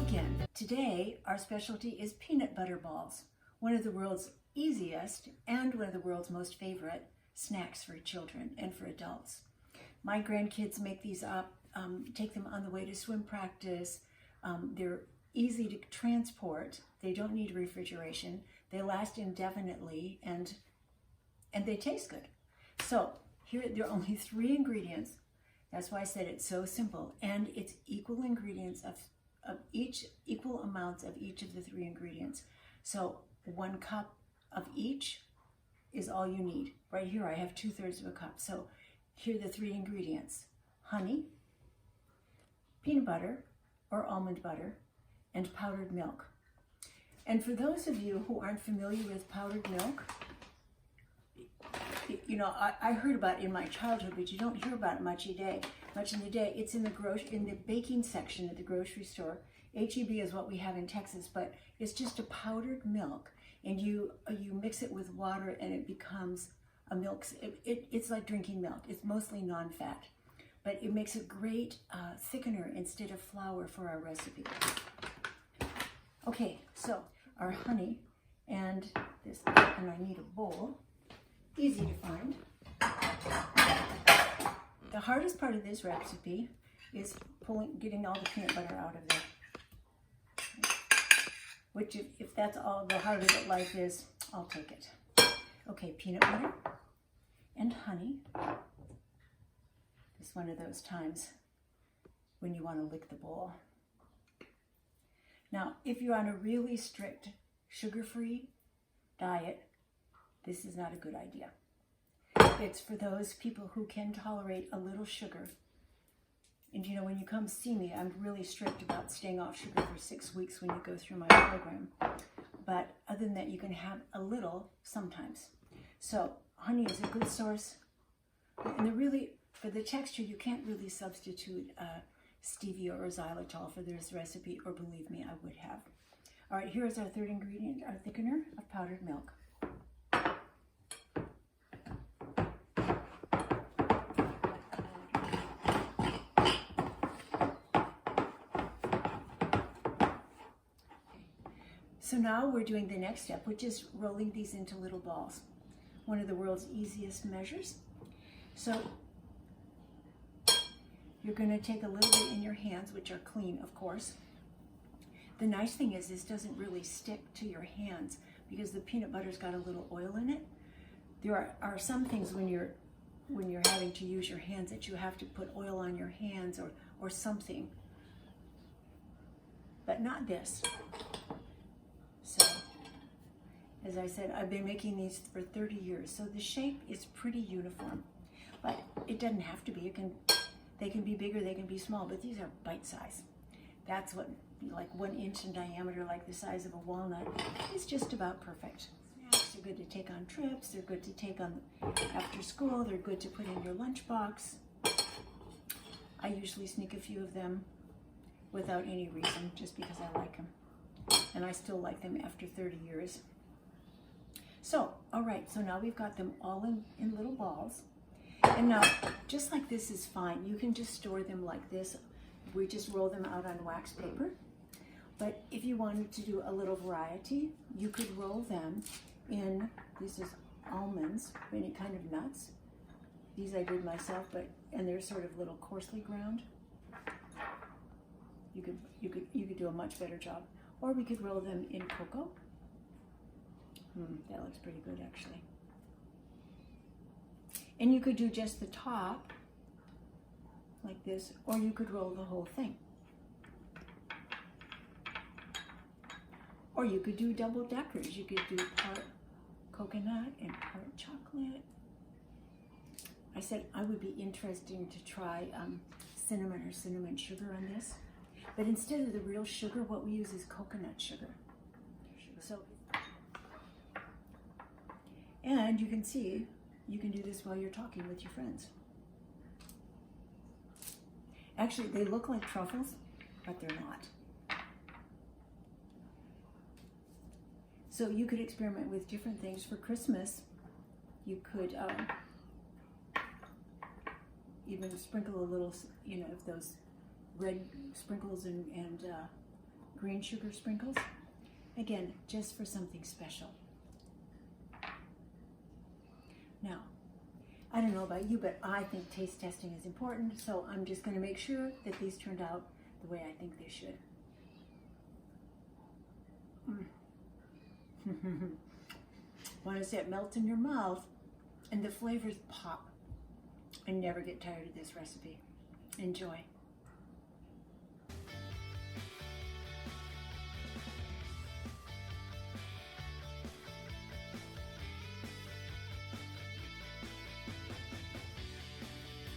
again. Today, our specialty is peanut butter balls, one of the world's easiest and one of the world's most favorite snacks for children and for adults. My grandkids make these up, take them on the way to swim practice. They're easy to transport. They don't need refrigeration. They last indefinitely and they taste good. So here, there are only 3 ingredients. That's why I said it's so simple, and it's equal ingredients of equal amounts of each of the 3 ingredients. So 1 cup of each is all you need. Right here I have 2/3 of a cup. So here are the 3 ingredients: honey, peanut butter or almond butter, and powdered milk. And for those of you who aren't familiar with powdered milk, you know, I heard about it in my childhood, but you don't hear about it much in the day. It's in the baking section at the grocery store. HEB is what we have in Texas, but it's just a powdered milk, and you mix it with water, and it becomes a milk. It's like drinking milk. It's mostly non-fat, but it makes a great thickener instead of flour for our recipe. Okay, so our honey and this, and I need a bowl. Easy to find. The hardest part of this recipe is getting all the peanut butter out of there. Which, if that's all the heart of it life is, I'll take it. Okay, peanut butter and honey. It's one of those times when you want to lick the bowl. Now, if you're on a really strict sugar-free diet, this is not a good idea. It's for those people who can tolerate a little sugar. And you know, when you come see me, I'm really strict about staying off sugar for 6 weeks when you go through my program. But other than that, you can have a little sometimes. So honey is a good source. And for the texture, you can't really substitute stevia or xylitol for this recipe, or believe me, I would have. All right, here's our 3rd ingredient, our thickener of powdered milk. So now we're doing the next step, which is rolling these into little balls. One of the world's easiest measures. So you're going to take a little bit in your hands, which are clean, of course. The nice thing is this doesn't really stick to your hands because the peanut butter's got a little oil in it. There are some things when you're having to use your hands that you have to put oil on your hands or something, but not this. So, as I said, I've been making these for 30 years, so the shape is pretty uniform, but it doesn't have to be. They can be bigger, they can be small, but these are bite size. That's what, like 1 inch in diameter, like the size of a walnut, is just about perfect. Snacks are good to take on trips, they're good to take on after school, they're good to put in your lunchbox. I usually sneak a few of them without any reason, just because I like them. And I still like them after 30 years. So, all right, so now we've got them all in little balls. And now, just like this is fine. You can just store them like this. We just roll them out on wax paper. But if you wanted to do a little variety, you could roll them in, this is almonds, any kind of nuts. These I did myself, and they're sort of little coarsely ground. You could do a much better job. Or we could roll them in cocoa. That looks pretty good, actually. And you could do just the top, like this, or you could roll the whole thing. Or you could do double deckers. You could do part coconut and part chocolate. I said I would be interested to try cinnamon or cinnamon sugar on this. But instead of the real sugar, what we use is coconut sugar. So, and you can see, you can do this while you're talking with your friends. Actually, they look like truffles, but they're not. So you could experiment with different things for Christmas. You could even sprinkle a little, you know, of those red sprinkles and green sugar sprinkles. Again, just for something special. Now, I don't know about you, but I think taste testing is important, so I'm just going to make sure that these turned out the way I think they should. Once it melts in your mouth and the flavors pop, I never get tired of this recipe. Enjoy.